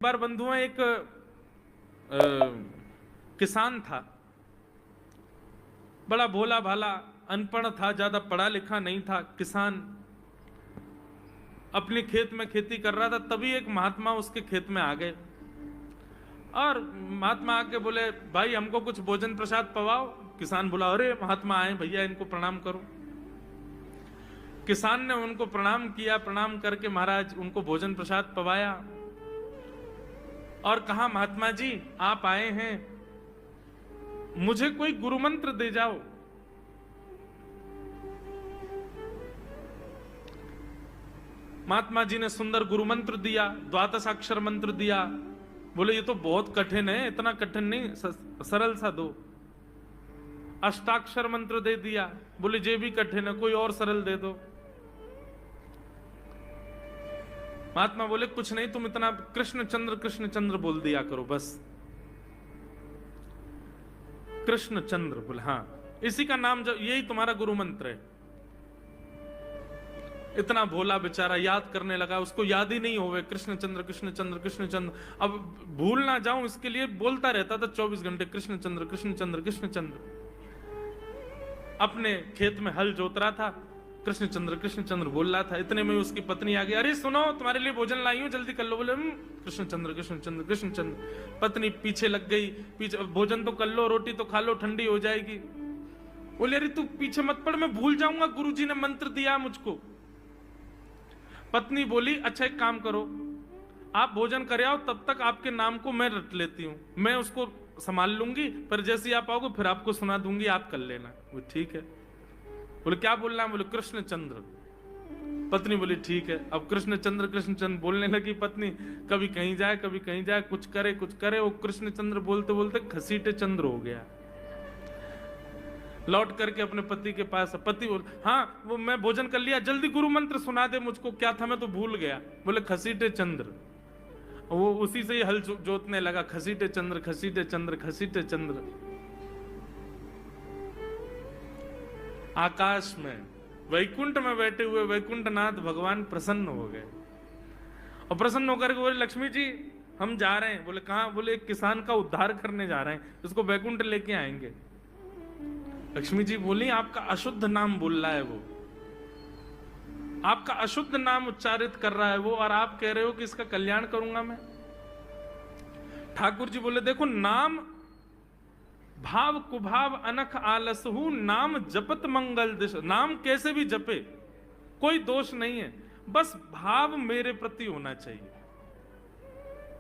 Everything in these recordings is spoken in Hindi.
बार बंधुओं एक किसान था, बड़ा भोला भाला, अनपढ़ था, ज्यादा पढ़ा लिखा नहीं था। किसान अपने खेत में खेती कर रहा था, तभी एक महात्मा उसके खेत में आ गए और महात्मा आके बोले, भाई हमको कुछ भोजन प्रसाद पवाओ। किसान बोला, अरे महात्मा आए भैया, इनको प्रणाम करो। किसान ने उनको प्रणाम किया, प्रणाम करके महाराज उनको भोजन प्रसाद पवाया और कहा, महात्मा जी आप आए हैं, मुझे कोई गुरु मंत्र दे जाओ। महात्मा जी ने सुंदर गुरु मंत्र दिया, द्वादशाक्षर मंत्र दिया। बोले ये तो बहुत कठिन है, इतना कठिन नहीं, सरल सा दो। अष्टाक्षर मंत्र दे दिया। बोले ये भी कठिन है, कोई और सरल दे दो। महात्मा बोले कुछ नहीं, तुम इतना कृष्ण चंद्र बोल दिया करो बस। कृष्ण चंद्र बोले, हाँ इसी का नाम, जो यही तुम्हारा गुरु मंत्र है। इतना भोला बेचारा याद करने लगा, उसको याद ही नहीं होवे, कृष्ण चंद्र कृष्ण चंद्र कृष्ण चंद्र। अब भूल ना जाऊं इसके लिए बोलता रहता था 24 घंटे, कृष्ण चंद्र कृष्ण चंद्र कृष्ण चंद्र। अपने खेत में हल जोत रहा था, कृष्ण चंद्र बोल रहा था। इतने में उसकी पत्नी आ गई, अरे सुनो तुम्हारे लिए भोजन लाई हूं, जल्दी कर लो। बोले कृष्ण चंद्र कृष्ण चंद्र कृष्ण चंद्र। पत्नी पीछे लग गई, पीछे, भोजन तो कर लो, रोटी तो खा लो, ठंडी हो जाएगी। बोले अरे तू पीछे मत पड़, मैं भूल जाऊंगा, गुरुजी ने मंत्र दिया मुझको। पत्नी बोली, अच्छा एक काम करो, आप भोजन कर आओ, तब तक आपके नाम को मैं रट लेती हूँ, मैं उसको संभाल लूंगी, पर जैसे ही आप आओगे फिर आपको सुना दूंगी, आप कर लेना। वो ठीक है। बोले क्या बोलना है? बोले कृष्ण चंद्र। पत्नी बोली ठीक है। अब कृष्ण चंद्र बोलने लगी पत्नी, कभी कहीं जाए कभी कहीं जाए, कुछ करे। वो कृष्ण चंद्र बोलते बोलते घसीटे चंद्र हो गया। लौट करके अपने पति के पास, पति बोल, हाँ वो मैं भोजन कर लिया, जल्दी गुरु मंत्र सुना दे मुझको, क्या था मैं तो भूल गया। बोले घसीटे चंद्र। वो उसी से ही हल जोतने लगा, घसीटे चंद्र घसीटे चंद्र घसीटे चंद्र। आकाश में वैकुंठ में बैठे हुए वैकुंठनाथ भगवान प्रसन्न हो गए और प्रसन्न होकर के बोले, लक्ष्मी जी हम जा रहे हैं। बोले कहां? बोले एक किसान का उद्धार करने जा रहे हैं, उसको वैकुंठ लेके आएंगे। लक्ष्मी जी बोली, आपका अशुद्ध नाम बोल रहा है वो, आपका अशुद्ध नाम उच्चारित कर रहा है वो, और आप कह रहे हो कि इसका कल्याण करूंगा मैं। ठाकुर जी बोले, देखो नाम भाव कुभाव अनख आलसहु, नाम जपत मंगल दिश। नाम कैसे भी जपे कोई दोष नहीं है, बस भाव मेरे प्रति होना चाहिए।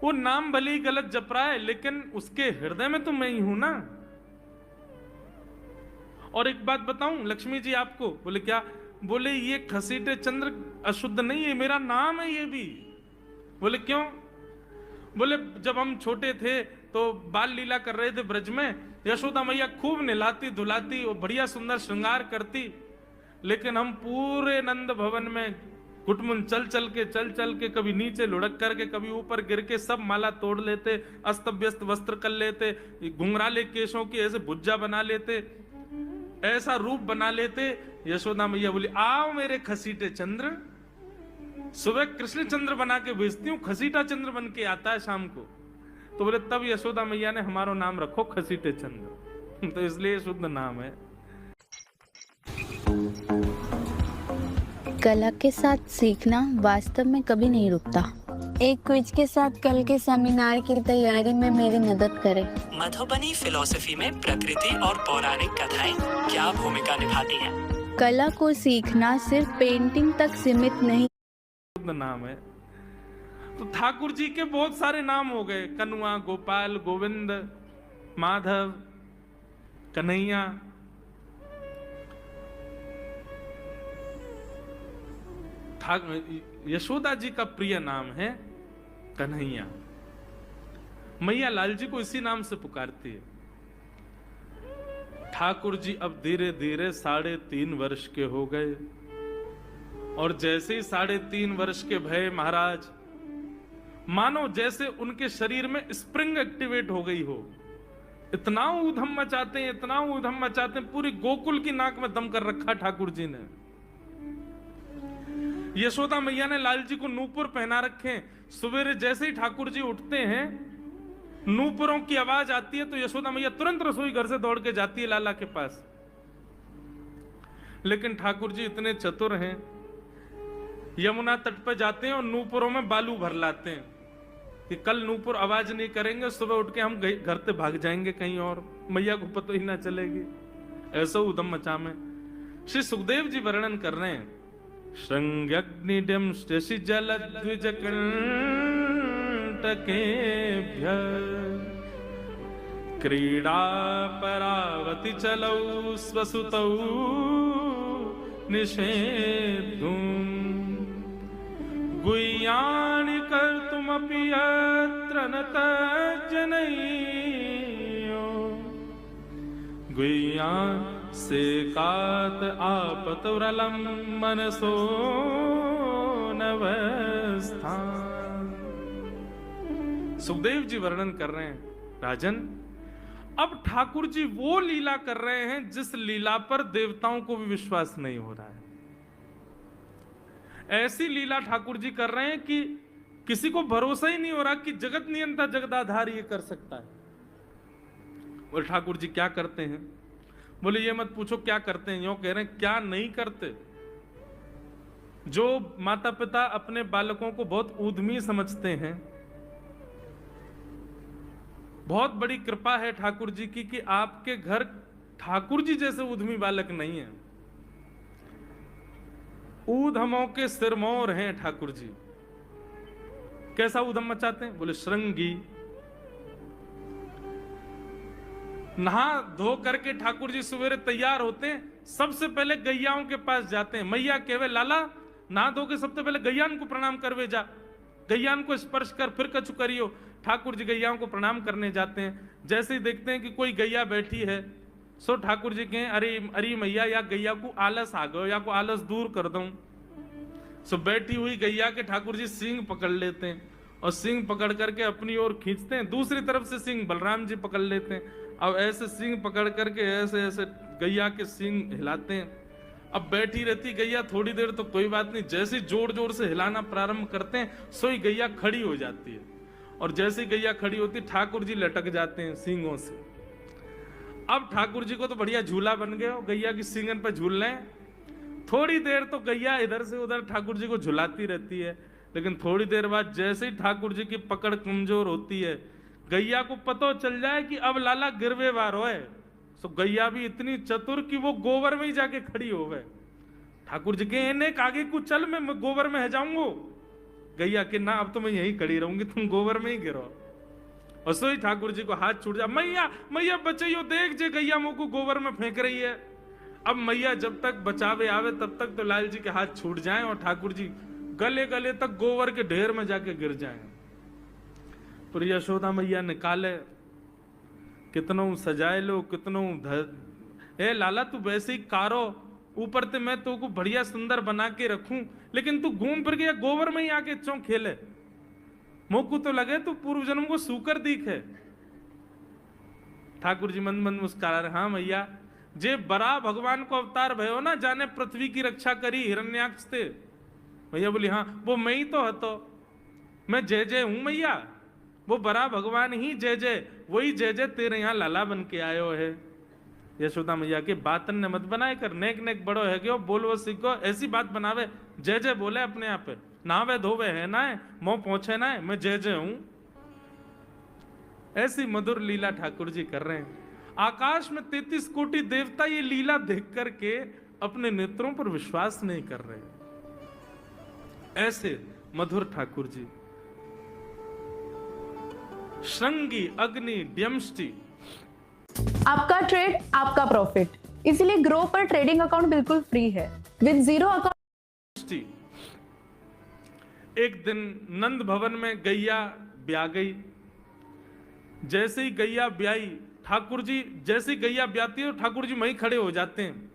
वो नाम भले ही गलत जप रहा है, लेकिन उसके हृदय में तो मैं ही हूं ना। और एक बात बताऊं लक्ष्मी जी आपको। बोले क्या? बोले ये घसीटे चंद्र अशुद्ध नहीं है, मेरा नाम है ये भी। बोले क्यों? बोले जब हम छोटे थे तो बाल लीला कर रहे थे ब्रज में, यशोदा मैया खूब नहलाती धुलाती और बढ़िया सुंदर श्रृंगार करती, लेकिन हम पूरे नंद भवन में घुटमुन चल चल के कभी नीचे लुढ़क करके कभी ऊपर गिर के सब माला तोड़ लेते, अस्त व्यस्त वस्त्र कर लेते, घुंघराले केशों की ऐसे भुज्जा बना लेते, ऐसा रूप बना लेते। यशोदा मैया बोली, आओ मेरे खसीटे चंद्र, सुबह कृष्ण चंद्र बना के भेजती हूँ, खसीटा चंद्र बन के आता है शाम को। तो बोले तब यशोदा मैया ने हमारा नाम रखो खसीटे चंद्र। तो इसलिए शुद्ध नाम है। कला के साथ सीखना वास्तव में कभी नहीं रुकता। एक क्विज के साथ कल के सेमिनार की तैयारी में मेरी मदद करें। मधुबनी फिलॉसफी में प्रकृति और पौराणिक कथाएं क्या भूमिका निभाती हैं? कला को सीखना सिर्फ पेंटिंग तक सीमित नहीं। शुद्ध नाम है। तो ठाकुर जी के बहुत सारे नाम हो गए, कनुआ, गोपाल, गोविंद, माधव, कन्हैया। यशोदा जी का प्रिय नाम है कन्हैया। मैया लाल जी को इसी नाम से पुकारती है। ठाकुर जी अब धीरे धीरे 3.5 वर्ष के हो गए, और जैसे ही 3.5 वर्ष के भय महाराज, मानो जैसे उनके शरीर में स्प्रिंग एक्टिवेट हो गई हो। इतना ऊधम मचाते हैं, इतना ऊधम मचाते हैं, पूरी गोकुल की नाक में दम कर रखा ठाकुर जी ने। यशोदा मैया ने लाल जी को नूपुर पहना रखे हैं। सवेरे जैसे ही ठाकुर जी उठते हैं, नूपुरों की आवाज आती है तो यशोदा मैया तुरंत रसोई घर से दौड़ के जाती है लाला के पास। लेकिन ठाकुर जी इतने चतुर हैं, यमुना तट पर जाते हैं और नूपुरों में बालू भर लाते हैं कि कल नूपुर आवाज नहीं करेंगे, सुबह उठ के हम घर से भाग जाएंगे कहीं और, मैया को पता ही ना चलेगी। ऐसा उदम मचा में श्री सुखदेव जी वर्णन कर रहे हैं, श्रृंग्यग्निडम शशि जल द्विज कंटकेभ्य क्रीड़ा परावति चलौ स्वसुतौ निषेधुम् गुह्यानि कर्तुमपि यत्र न तज्जनयो गुह्यान् सेकात आपतुरलं मनसो नवस्थान। सुखदेव जी वर्णन कर रहे हैं, राजन अब ठाकुर जी वो लीला कर रहे हैं जिस लीला पर देवताओं को भी विश्वास नहीं हो रहा है। ऐसी लीला ठाकुर जी कर रहे हैं कि किसी को भरोसा ही नहीं हो रहा कि जगत नियंता जगदाधार ये कर सकता है। और ठाकुर जी क्या करते हैं? बोले ये मत पूछो क्या करते हैं, यूं कह रहे हैं क्या नहीं करते। जो माता पिता अपने बालकों को बहुत ऊधमी समझते हैं, बहुत बड़ी कृपा है ठाकुर जी की कि आपके घर ठाकुर जी जैसे ऊधमी बालक नहीं है। ऊधमों के सिरमौर हैं ठाकुर जी। कैसा ऊधम मचाते हैं? बोले श्रृंगी। नहा धो करके ठाकुर जी सवेरे तैयार होते हैं, सबसे पहले गैयाओं के पास जाते हैं। मैया कहवे लाला नहा धो के सबसे पहले गैयान को प्रणाम करवे जा, गैयान को स्पर्श कर फिर कछु करियो। ठाकुर जी गैयाओं को प्रणाम करने जाते हैं। जैसे ही देखते हैं कि कोई गैया बैठी है, सो ठाकुर जी कहें अरे अरे मैया या गैया को आलस आ गयो, या को आलस दूर कर दूं। सो बैठी हुई गैया के ठाकुर जी सींग पकड़ लेते हैं और सींग पकड़ करके अपनी ओर खींचते हैं। दूसरी तरफ से सींग बलराम जी पकड़ लेते हैं। अब ऐसे सींग पकड़ करके ऐसे ऐसे गैया के सींग हिलाते हैं। अब बैठी रहती गैया थोड़ी देर तो कोई बात नहीं, जैसे जोर जोर से हिलाना प्रारंभ करते हैं सोई गैया खड़ी हो जाती है। और जैसे गैया खड़ी होती ठाकुर जी लटक जाते हैं सींगों से। अब ठाकुर जी को तो बढ़िया झूला बन गया, गैया की सींगन पर झूल रहे हैं। थोड़ी देर तो गैया इधर से उधर ठाकुर जी को झुलाती रहती है, लेकिन थोड़ी देर बाद जैसे ही ठाकुर जी की पकड़ कमजोर होती है, गैया को पता चल जाए कि अब लाला गिरवे वार है, तो गैया भी इतनी चतुर कि वो गोबर में ही जाके खड़ी हो गए। ठाकुर जी के इन्हें आगे कुछ चल, मैं गोबर में है जाऊंगा। गैया के ना अब तो मैं यहीं खड़ी रहूंगी, तुम गोबर में ही गिरो। और सोई ठाकुर जी को हाथ छूट जा, मैया मैया बचाइयो, देख जे गैया मुंह को गोबर में फेंक रही है। अब मैया जब तक बचावे आवे तब तक तो लाल जी के हाथ छूट जाएं और ठाकुर जी गले गले तक गोबर के ढेर में जाके गिर जाएं। पर यशोदा मैया निकाले, कितनों सजाए लो, कितनों ए लाला तू वैसे ही कारो, ऊपर से मैं तो को बढ़िया सुंदर बना के रखूं, लेकिन तू घूम फिर गया गोबर में ही आके चौं खेले। मोकू तो लगे तू पूर्व जन्म को सूकर दिखे। ठाकुर जी मंद मंद मुस्कुरा रहे, हाँ मैया जे बरा भगवान को अवतार भयो ना, जाने पृथ्वी की रक्षा करी हिरण्याक्ष थे। भैया बोली हाँ वो मैं ही तो हतो, मैं जय जय हूं मैया, वो बरा भगवान ही जय जय, वही जय जय तेरे यहाँ लाला बन के आयो है। यशोदा मैया के बातन ने मत बनाए कर, नेक नेक बड़ो है क्यों, बोलो सीखो, ऐसी बात बनावे, जय जय बोले अपने आप पे, नावे धोवे है ना है, मोह पहुंचे ना है, मैं जय जय हूं। ऐसी मधुर लीला ठाकुर जी कर रहे हैं। आकाश में 33 कोटि देवता ये लीला देख करके अपने नेत्रों पर विश्वास नहीं कर रहे। ऐसे मधुर ठाकुर जी। श्रृंगी अग्नि ड्यमष्टि। आपका ट्रेड आपका प्रॉफिट, इसलिए ग्रो पर ट्रेडिंग अकाउंट बिल्कुल फ्री है विद जीरो अकाउंट। एक दिन नंद भवन में गैया ब्याह गई। जैसे ही गैया ब्याई, ठाकुर जी जैसे ही गैया ब्याती है ठाकुर जी वहीं खड़े हो जाते हैं।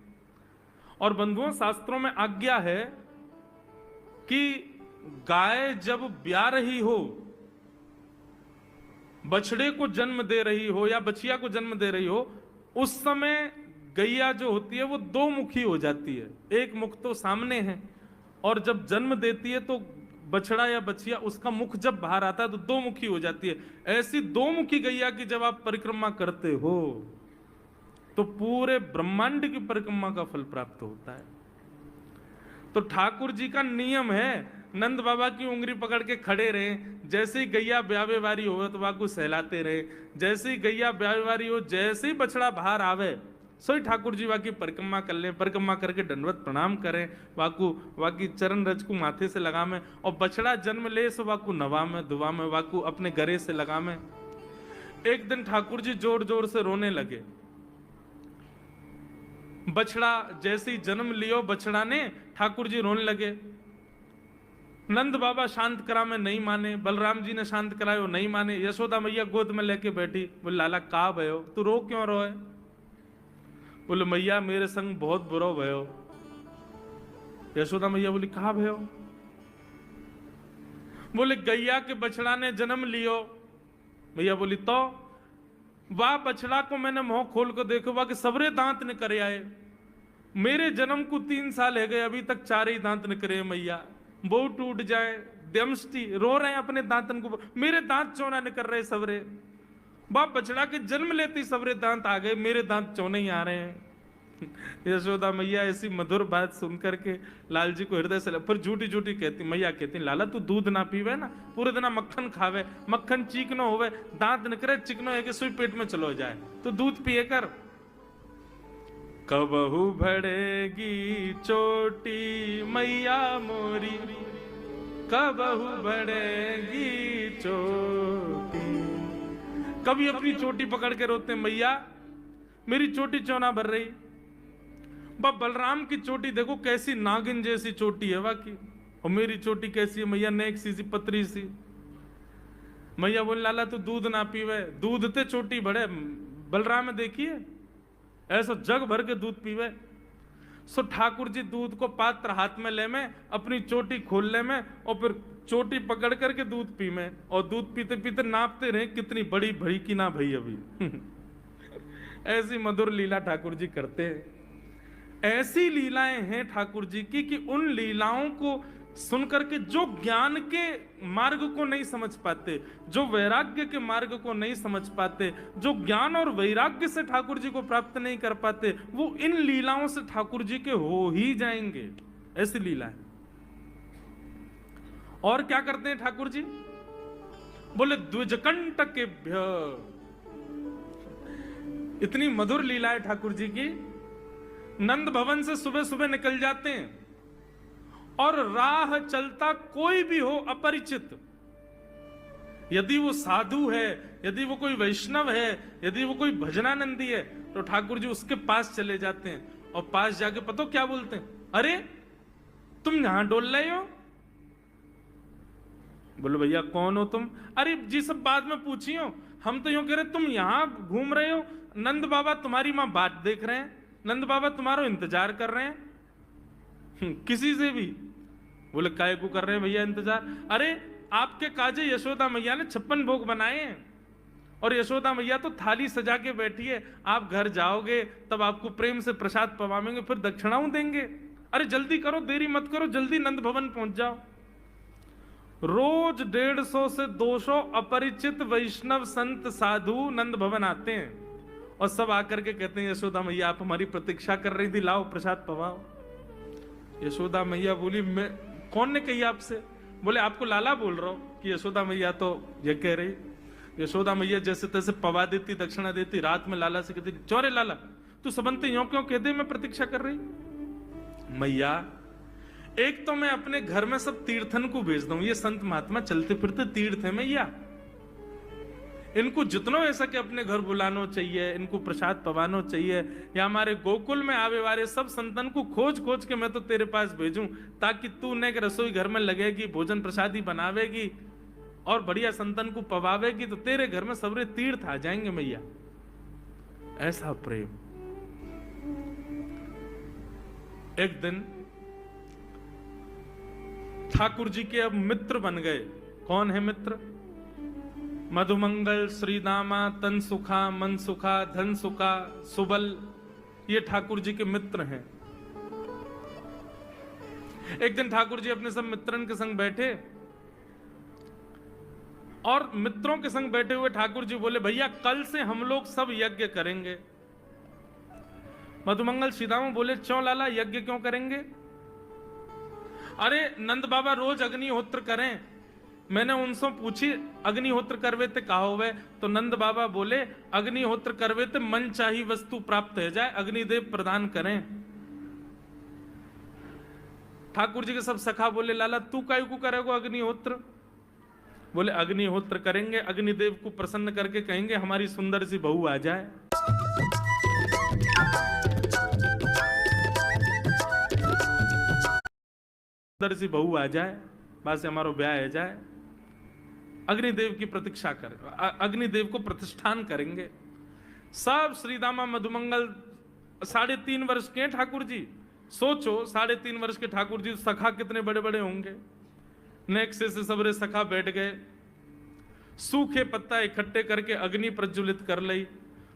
और बंधुओं शास्त्रों में आज्ञा है कि गाय जब ब्याह रही हो, बछड़े को जन्म दे रही हो या बछिया को जन्म दे रही हो, उस समय गैया जो होती है वो दो मुखी हो जाती है। एक मुख तो सामने है और जब जन्म देती है तो बछड़ा या बछिया उसका मुख जब बाहर आता है तो दो मुखी हो जाती है। ऐसी दो मुखी गैया की जब आप परिक्रमा करते हो तो पूरे ब्रह्मांड की परिक्रमा का फल प्राप्त होता है। तो ठाकुर जी का नियम है, नंद बाबा की उंगली पकड़ के खड़े रहे, जैसे ही गैया ब्यावे वारी हो तो वाकू सहलाते रहे, जैसे ही गैया ब्यावे वारी हो, जैसे ही बछड़ा बाहर आवे सोई ठाकुर जी वाकी परिक्रमा कर ले, परिक्रमा करके दंडवत प्रणाम करें, वाकी चरण रज को माथे से लगा में, और बछड़ा जन्म ले सो वाकू नवा में दुआ में, वाकू अपने गरे से लगा में। एक दिन ठाकुर जी जोर जोर से रोने लगे। बछड़ा जैसे ही जन्म लियो बछड़ा ने, ठाकुर जी रोने लगे। नंद बाबा शांत करा में नहीं माने, बलराम जी ने शांत करायो नहीं माने, यशोदा मैया गोद में लेके बैठी, बोले लाला का भयो, तू रो क्यों रोए? बोले मैया मेरे संग बहुत बुरा भयो। यशोदा मैया बोली कहा भयो? बोले गैया के बछड़ा ने जन्म लियो। मैया बोली तो वाह बछड़ा को मैंने मुंह खोल कर देखो, वाह के सबरे दांत निकरे आए, मेरे जन्म को 3 साल है गए, अभी तक 4 ही दांत निकरे मैया, वो टूट जाए दमष्टी रो रहे हैं अपने दांतन को, मेरे दांत चौना निकल रहे सबरे, बाप बछड़ा के जन्म लेते सबरे दांत आ गए, मेरे दांत चौने ही आ रहे हैं। यशोदा मैया ऐसी मधुर बात सुनकर के लाल जी को हृदय से फिर झूठी झूठी कहती, मैया कहती लाला तू दूध ना पीवे ना, पूरे दिन मक्खन खावे, मक्खन चीकनो होवे, दांत निकरे चिकनो है कि सुई पेट में चलो जाए, तो दूध पिए कर। कबहू भड़ेगी चोटी मैया मोरी, कबहू भड़ेगी चोटी। कभी अपनी चोटी पकड़ के रोते मैया मेरी चोटी चौना भर रही। बाप बलराम की चोटी देखो कैसी नागिन जैसी चोटी है वाकई, और मेरी चोटी कैसी है मैया, नेक सी पतरी सी। मैया बोल लाला तू दूध ना पीवे, दूध ते चोटी बढ़े, बलराम में देखिए ऐसा जग भर के दूध पीवे। सो ठाकुर जी दूध को पात्र हाथ में ले में, अपनी चोटी खोल ले में, और फिर चोटी पकड़ करके दूध पी में, और दूध पीते पीते नापते रहे कितनी बड़ी भई की ना भई अभी। ऐसी मधुर लीला ठाकुर जी करते हैं। ऐसी लीलाएं हैं ठाकुर जी की कि उन लीलाओं को सुनकर के जो ज्ञान के मार्ग को नहीं समझ पाते, जो वैराग्य के मार्ग को नहीं समझ पाते, जो ज्ञान और वैराग्य से ठाकुर जी को प्राप्त नहीं कर पाते, वो इन लीलाओं से ठाकुर जी के हो ही जाएंगे। ऐसी लीला है। और क्या करते हैं ठाकुर जी? बोले द्विजकंटकेभ्य, इतनी मधुर लीला है ठाकुर जी की। नंद भवन से सुबह सुबह निकल जाते हैं, और राह चलता कोई भी हो अपरिचित, यदि वो साधु है, यदि वो कोई वैष्णव है, यदि वो कोई भजनानंदी है, तो ठाकुर जी उसके पास चले जाते हैं, और पास जाके पता क्या बोलते हैं? अरे तुम यहां डोल रहे हो? बोलो भैया कौन हो तुम? अरे जी सब बाद में पूछियो, हम तो यूं कह रहे तुम यहां घूम रहे हो, नंद बाबा तुम्हारी मां बात देख रहे हैं, नंद बाबा तुम्हारा इंतजार कर रहे हैं। किसी से भी? बोले काय को कर रहे हैं भैया इंतजार? अरे आपके काजे यशोदा मैया ने 56 भोग बनाए हैं, और यशोदा मैया तो थाली सजा के बैठी है, आप घर जाओगे तब आपको प्रेम से प्रसाद पवाएंगे, फिर दक्षिणाओं देंगे। अरे जल्दी करो, देरी मत करो, जल्दी नंद भवन पहुंच जाओ। रोज 150 से 200 अपरिचित वैष्णव संत साधु नंद भवन आते हैं, और सब आकर के कहते हैं यशोदा मैया आप हमारी प्रतीक्षा कर रही थी, लाओ प्रसाद पवाओ। यशोदा मैया बोली मैं कौन ने कही आपसे? बोले आपको लाला बोल रहा हूं कि यशोदा मैया तो ये कह रही। यशोदा मैया जैसे तैसे पवा देती, दक्षिणा देती, रात में लाला से कहती चौरे लाला तू सबंते यूं क्यों कह दे मैं प्रतीक्षा कर रही? मैया एक तो मैं अपने घर में सब तीर्थन को भेज दूं, ये संत महात्मा चलते फिरते तीर्थ है मैया, इनको जितनो ऐसा कि अपने घर बुलानो चाहिए, इनको प्रसाद पवानो चाहिए, या हमारे गोकुल में आवे वाले सब संतन को खोज खोज के मैं तो तेरे पास भेजूं, ताकि तू ने रसोई घर में लगेगी, भोजन प्रसादी बनावेगी और बढ़िया संतन को पवावेगी, तो तेरे घर में सबरे तीर्थ आ जाएंगे मैया। ऐसा प्रेम। एक दिन ठाकुर जी के अब मित्र बन गए। कौन है मित्र? मधुमंगल, श्रीदामा, तन सुखा, मन सुखा, धन सुखा, सुबल, ये ठाकुर जी के मित्र हैं। एक दिन ठाकुर जी अपने सब मित्रन के संग बैठे और मित्रों के संग बैठे हुए ठाकुर जी बोले, भैया कल से हम लोग सब यज्ञ करेंगे। मधुमंगल सीधामा बोले, क्यों लाला, यज्ञ क्यों करेंगे? अरे नंद बाबा रोज अग्निहोत्र करें। मैंने उनसे पूछी, अग्निहोत्र करवे ते कहा होवे? तो नंद बाबा बोले, अग्निहोत्र करवे ते मन चाही वस्तु प्राप्त हो जाए, अग्निदेव प्रदान करें। ठाकुर जी के सब सखा बोले, लाला तू काहे को करेगो अग्निहोत्र? बोले अग्निहोत्र करेंगे, अग्निदेव को प्रसन्न करके कहेंगे हमारी सुंदर सी बहू आ जाए। सुंदर सी बहू आ जाए, बस से हमारो ब्याह हो जाए। अग्निदेव की प्रतीक्षा करें, अग्निदेव को प्रतिष्ठान करेंगे। सब श्रीदामा मधुमंगल 3.5 वर्ष के ठाकुर जी। सोचो 3.5 वर्ष के ठाकुर जी, सखा कितने बड़े बड़े होंगे। नेक्से से सबरे सखा बैठ गए, सूखे पत्ता इकट्ठे करके अग्नि प्रज्वलित कर ली।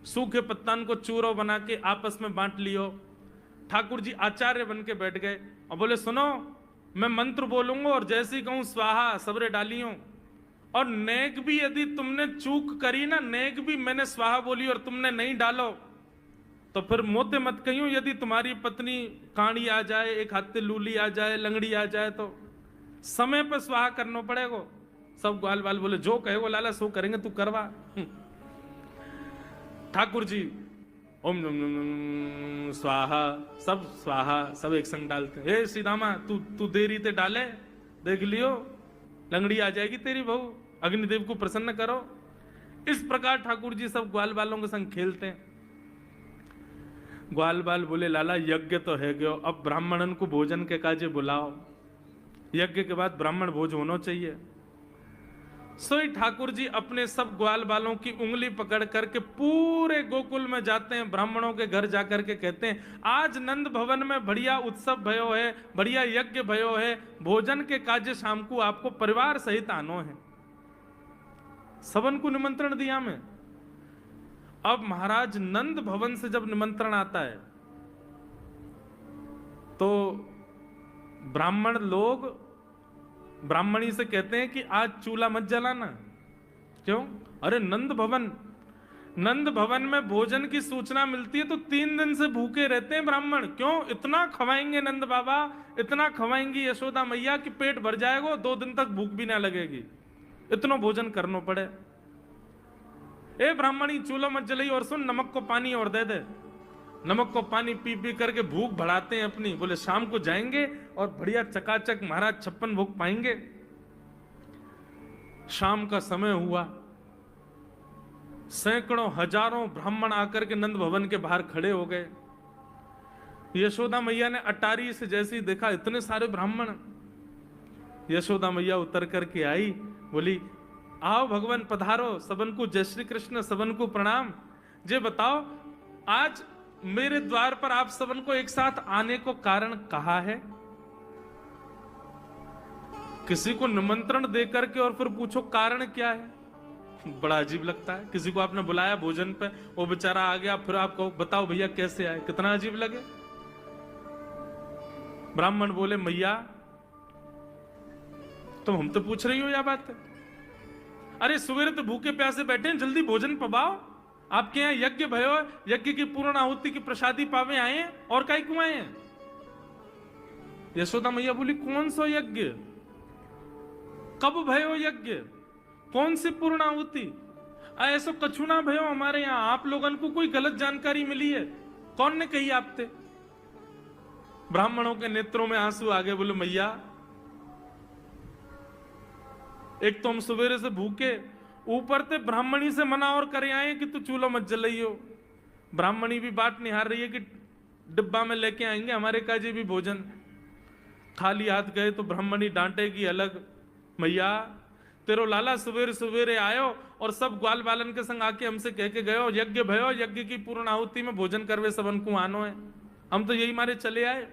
सूखे पत्तान को चूरो बना के आपस में बांट लियो। ठाकुर जी आचार्य बन के बैठ गए और बोले, सुनो मैं मंत्र बोलूंगा और जैसे ही कहूं स्वाहा सबरे डालियो। और नेक भी यदि तुमने चूक करी ना, नेक भी मैंने स्वाहा बोली और तुमने नहीं डालो तो फिर मोते मत कहियो। यदि तुम्हारी पत्नी काणी आ जाए, एक हाथे लूली आ जाए, लंगड़ी आ जाए तो समय पर स्वाहा करना पड़ेगा। सब ग्वाल बाल बोले, जो कहेगो लाला सो करेंगे, तू करवा। ठाकुर जी ओम नम नम नम स्वाहा, सब स्वाहा, सब एक संग डालते हैं। हे सीधामा तू देरी ते डाले, देख लियो लंगड़ी आ जाएगी तेरी बहू, अग्निदेव को प्रसन्न करो। इस प्रकार ठाकुर जी सब ग्वाल बालों के संग खेलते हैं। ग्वाल बाल बोले, लाला यज्ञ तो है गयो, अब ब्राह्मणन को भोजन के काजे बुलाओ। यज्ञ के बाद ब्राह्मण भोज होना चाहिए। सोई ठाकुर जी अपने सब ग्वाल बालों की उंगली पकड़ करके पूरे गोकुल में जाते हैं, ब्राह्मणों के घर जाकर के कहते हैं, आज नंद भवन में बढ़िया उत्सव भयो है, बढ़िया यज्ञ भयो है, भोजन के काजे शाम को आपको परिवार सहित आनो है। सबन को निमंत्रण दिया मैं। अब महाराज नंद भवन से जब निमंत्रण आता है तो ब्राह्मण लोग ब्राह्मणी से कहते हैं कि आज चूल्हा मत जलाना। क्यों? अरे नंद भवन में भोजन की सूचना मिलती है तो 3 दिन से भूखे रहते हैं ब्राह्मण। क्यों? इतना खवाएंगे नंद बाबा, इतना खवाएंगी यशोदा मैया कि पेट भर जाएगा, 2 दिन तक भूख भी ना लगेगी, इतना भोजन करना पड़े। ए ब्राह्मणी चूल्हा मत जलाई, और सुन नमक को पानी और दे दे। नमक को पानी पी पी करके भूख बढ़ाते हैं अपनी। बोले शाम को जाएंगे और बढ़िया चकाचक महाराज 56 भोग पाएंगे। शाम का समय हुआ, सैकड़ों हजारों ब्राह्मण आकर के नंद भवन के बाहर खड़े हो गए। यशोदा मैया ने अटारी से जैसे ही देखा इतने सारे ब्राह्मण, यशोदा मैया उतर करके आई, बोली आओ भगवान पधारो, सबन को जय श्री कृष्ण, सबन को प्रणाम। जे बताओ आज मेरे द्वार पर आप सबन को एक साथ आने को कारण कहा है? किसी को निमंत्रण देकर के और फिर पूछो कारण क्या है, बड़ा अजीब लगता है। किसी को आपने बुलाया भोजन पे, वो बेचारा आ गया, फिर आप कहो बताओ भैया कैसे आए, कितना अजीब लगे। ब्राह्मण बोले मैया तुम हम तो पूछ रही हो या बात है? अरे सवेरे तो भूखे प्यासे बैठे हैं, जल्दी भोजन पवाओ। आपके यहाँ यज्ञ भयो, यज्ञ की पूर्ण आहुति की प्रसादी पावे आए हैं, और काहे क्यों आए हैं? यशोदा मैया बोली कौन सा यज्ञ, कब भयो यज्ञ, कौन सी पूर्ण आहुति? ऐसा कछु ना भयो हमारे यहाँ, आप लोगन को कोई गलत जानकारी मिली है, कौन ने कही आपते? ब्राह्मणों के नेत्रों में आंसू आ गए। बोले मैया एक तो हम सवेरे से भूखे, ऊपर से ब्राह्मणी से मना और करे आए कि तू चूल्हा मत जलाइयो। ब्राह्मणी भी बात निहार रही है कि डिब्बा में लेके आएंगे हमारे काजे भी भोजन। खाली हाथ गए तो ब्राह्मणी डांटेगी अलग। मैया तेरो लाला सवेरे सवेरे आयो और सब ग्वाल बालन के संग आके हमसे कह के गयो यज्ञ भयो, यज्ञ की पूर्ण आहुति में भोजन करवे सबन को आनो है, हम तो यही मारे चले आए।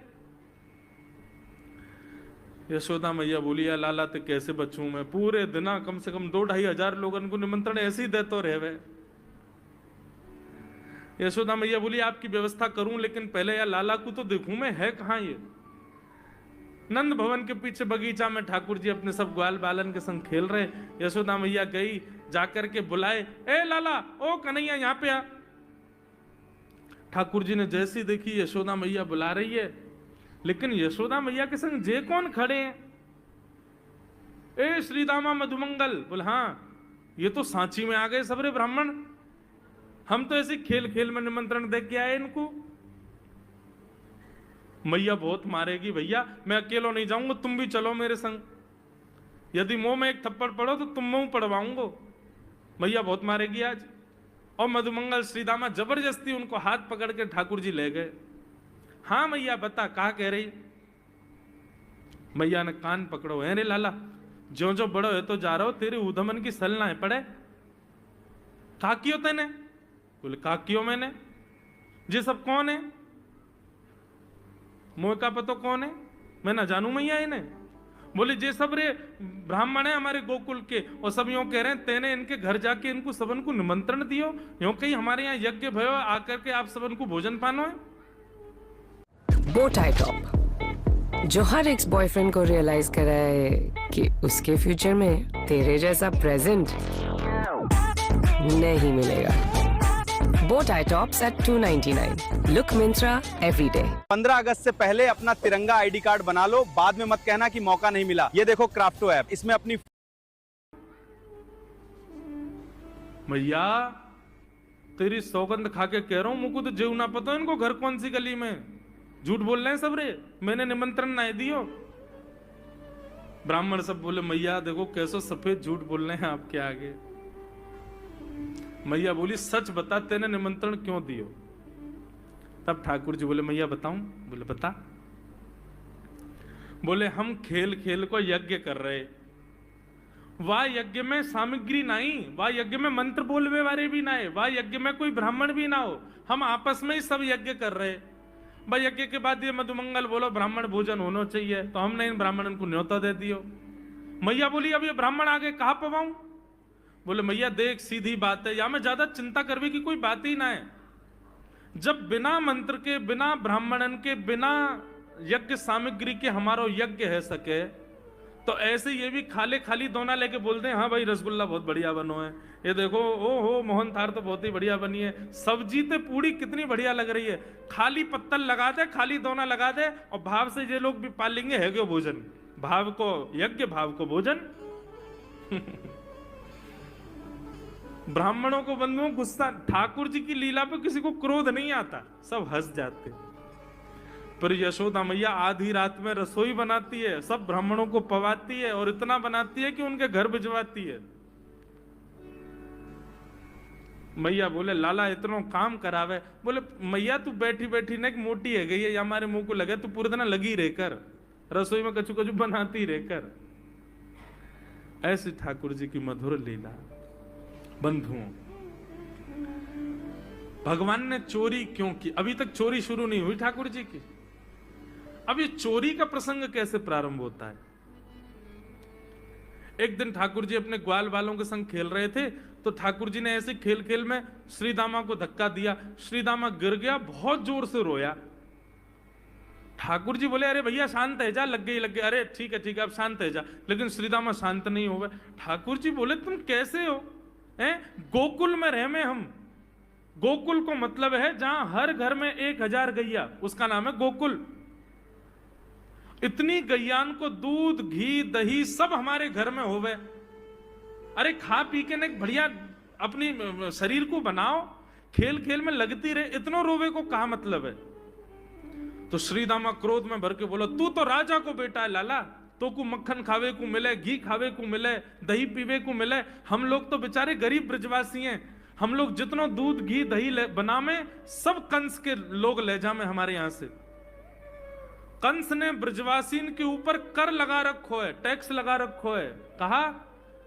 यशोदा मैया बोली या लाला ते कैसे बचूं मैं, पूरे दिना कम से कम 2-2.5 हजार लोगन को निमंत्रण ऐसे ही देते रहे। यशोदा मैया बोली आपकी व्यवस्था करूं, लेकिन पहले यार लाला को तो देखूं मैं, है कहां ये? नंद भवन के पीछे बगीचा में ठाकुर जी अपने सब ग्वाल बालन के संग खेल रहे। यशोदा मैया गई, जाकर के बुलाए, ए लाला, ओ कन्हैया यहाँ पे आ। ठाकुर जी ने जैसी देखी यशोदा मैया बुला रही है, लेकिन यशोदा मैया के संग जे कौन खड़े हैं? ए श्रीदामा मधुमंगल। बोले हाँ, ये तो सांची में आ गए सबरे ब्राह्मण, हम तो ऐसे खेल खेल में निमंत्रण दे के आए इनको। मैया बहुत मारेगी भैया, मैं अकेला नहीं जाऊंगा, तुम भी चलो मेरे संग, यदि मुंह में एक थप्पड़ पड़ो तो तुम मुंह पड़वाऊंगा, मैया बहुत मारेगी आज। और मधुमंगल श्रीदामा जबरदस्ती उनको हाथ पकड़ के ठाकुर जी ले गए। हाँ मैया बता, कहा कह रही? मैया ने कान पकड़ो, है रे लाला, जो जो बड़ो है तो जा रहा हो, तेरे उधमन की सल ना है पड़े। का कियो तेने? बोले का कियो मैंने? ये सब कौन है? मोह का पतो कौन है? मैं ना जानू मैया इन्हें। बोले जे सब रे ब्राह्मण है हमारे गोकुल के, और सब यूं कह रहे हैं तेने इनके घर जाके इनको सबन को निमंत्रण दियो, यूं कहीं हमारे यहाँ यज्ञ भयो, आकर के आप सबन को भोजन पानो है। बो टाई टॉप जो हर एक्स बॉयफ्रेंड को रियलाइज कराए कि उसके फ्यूचर में तेरे जैसा प्रेजेंट नहीं मिलेगा। Bow tie tops at 299। Look Myntra every day. 15 अगस्त से पहले अपना तिरंगा आईडी कार्ड बना लो, बाद में मत कहना कि मौका नहीं मिला। ये देखो क्राफ्टो ऐप, इसमें अपनी मैया तेरी सौगंध खा के कह रहा हूं, मुझको तो जीव ना पता इनको घर कौन सी गली में, झूठ बोल रहे हैं सब रे, मैंने निमंत्रण ना दियो। ब्राह्मण सब बोले मैया देखो कैसो सफेद झूठ बोल रहे हैं आपके आगे। मैया बोली सच बता, तेने निमंत्रण क्यों दियो? तब ठाकुर जी बोले मैया बताऊं? बोले बता। बोले हम खेल खेल को यज्ञ कर रहे, वाह यज्ञ में सामग्री नहीं, वाह यज्ञ में मंत्र बोलवे वाले भी ना है, वाह यज्ञ में कोई ब्राह्मण भी ना हो, हम आपस में ही सब यज्ञ कर रहे। भाई यज्ञ के बाद ये मधुमंगल बोलो ब्राह्मण भोजन होना चाहिए, तो हमने इन ब्राह्मणों को न्योता दे दियो। मैया बोली अब ये ब्राह्मण आगे कहां पवाऊं? बोले मैया देख सीधी बात है, या में ज्यादा चिंता करवे की कोई बात ही ना है। जब बिना मंत्र के, बिना ब्राह्मणन के, बिना यज्ञ सामग्री के हमारो यज्ञ है सके, तो ऐसे ये भी खाले खाली दोना लेके बोलते हैं हाँ भाई रसगुल्ला बहुत बढ़िया बनो है, ये देखो ओ हो मोहन थार तो बहुत ही बढ़िया बनी है, सब्जी तो पूरी कितनी बढ़िया लग रही है, खाली पत्तल लगा दे, खाली दोना लगा दे, और भाव से ये लोग भी पालेंगे है क्यों भोजन, भाव को यज्ञ भाव को भोजन। ब्राह्मणों को बंधुओं गुस्सा, ठाकुर जी की लीला पे किसी को क्रोध नहीं आता, सब हंस जाते। पर यशोदा मैया आधी रात में रसोई बनाती है, सब ब्राह्मणों को पवाती है, और इतना बनाती है कि उनके घर भिजवाती है। मैया बोले लाला इतना काम करावे। बोले मैया तू बैठी बैठी ना मोटी है गई है, या हमारे मुंह को लगे, तू पूरे दिन लगी रहकर रसोई में कचू कचू बनाती रहकर। ऐसी ठाकुर जी की मधुर लीला। बंधुओं भगवान ने चोरी क्यों की? अभी तक चोरी शुरू नहीं हुई ठाकुर जी की। अब ये चोरी का प्रसंग कैसे प्रारंभ होता है? एक दिन ठाकुर जी अपने ग्वाल वालों के संग खेल रहे थे, तो ठाकुर जी ने ऐसे खेल खेल में श्रीदामा को धक्का दिया, श्रीदामा गिर गया, बहुत जोर से रोया। ठाकुर जी बोले अरे भैया शांत है जा, लग गई, अरे ठीक है अब शांत है जा, लेकिन श्रीदामा शांत नहीं हो गए। ठाकुर जी बोले तुम कैसे हो? गोकुल में रह में हम, गोकुल को मतलब है जहां हर घर में 1000 गैया, उसका नाम है गोकुल। इतनी गैयान को दूध घी दही सब हमारे घर में होवे, अरे खा पी के ने बढ़िया अपनी शरीर को बनाओ, खेल खेल में लगती रहे, इतनो रोवे को कहा मतलब है? तो श्रीदामा क्रोध में भर के बोला तू तो राजा को बेटा है लाला, तो को मक्खन खावे को मिले, घी खावे को मिले, दही पीवे को मिले, हम लोग तो बेचारे गरीब ब्रजवासी हैं, हम लोग जितनो दूध घी दही बना में सब कंस के लोग ले जा में हमारे यहां से। कंस ने ब्रजवासीन के ऊपर कर लगा रखो है, टैक्स लगा रखो है, कहा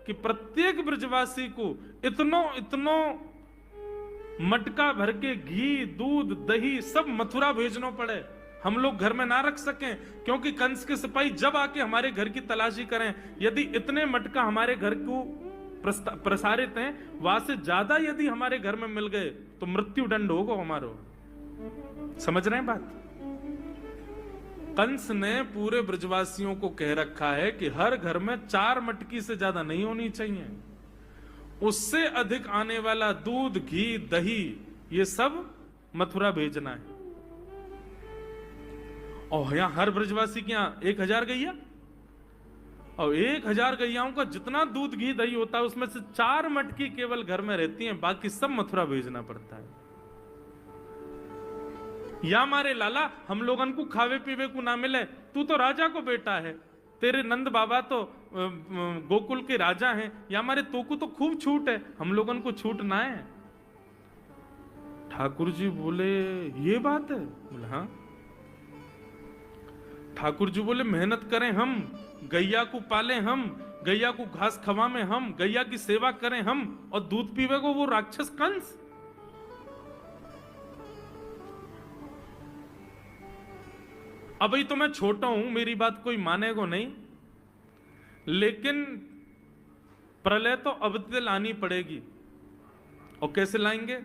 कि प्रत्येक ब्रजवासी को इतनो मटका भर के घी दूध दही सब मथुरा भेजना पड़े, हम लोग घर में ना रख सकें, क्योंकि कंस के सिपाही जब आके हमारे घर की तलाशी करें, यदि इतने मटका हमारे घर को प्रसारित हैं, वहां से ज्यादा यदि हमारे घर में मिल गए तो मृत्यु दंड होगा हमारो। समझ रहे हैं बात? कंस ने पूरे ब्रजवासियों को कह रखा है कि हर घर में 4 मटकी से ज्यादा नहीं होनी चाहिए, उससे अधिक आने वाला दूध, घी, दही, ये सब मथुरा भेजना है। और यहां हर ब्रजवासी के यहां 1000 गैया, और 1000 गैयाओं का जितना दूध, घी, दही होता है उसमें से 4 मटकी केवल घर में रहती हैं, बाकी सब मथुरा भेजना पड़ता है। या मारे लाला, हम लोगन को खावे पीवे को ना मिले, तू तो राजा को बेटा है, तेरे नंद बाबा तो गोकुल के राजा हैं, या मारे तो को तो खूब छूट है, हम लोगन को छूट ना है। ठाकुर जी बोले ये बात है? बोले हाँ। ठाकुर जी बोले मेहनत करें हम, गैया को पाले हम, गैया को घास खवाएं हम, गैया की सेवा करें हम, और दूध पीवे को वो राक्षस कंस। अब तो मैं छोटा हूं, मेरी बात कोई मानेगा नहीं, लेकिन प्रलय तो अब लानी पड़ेगी। और कैसे लाएंगे?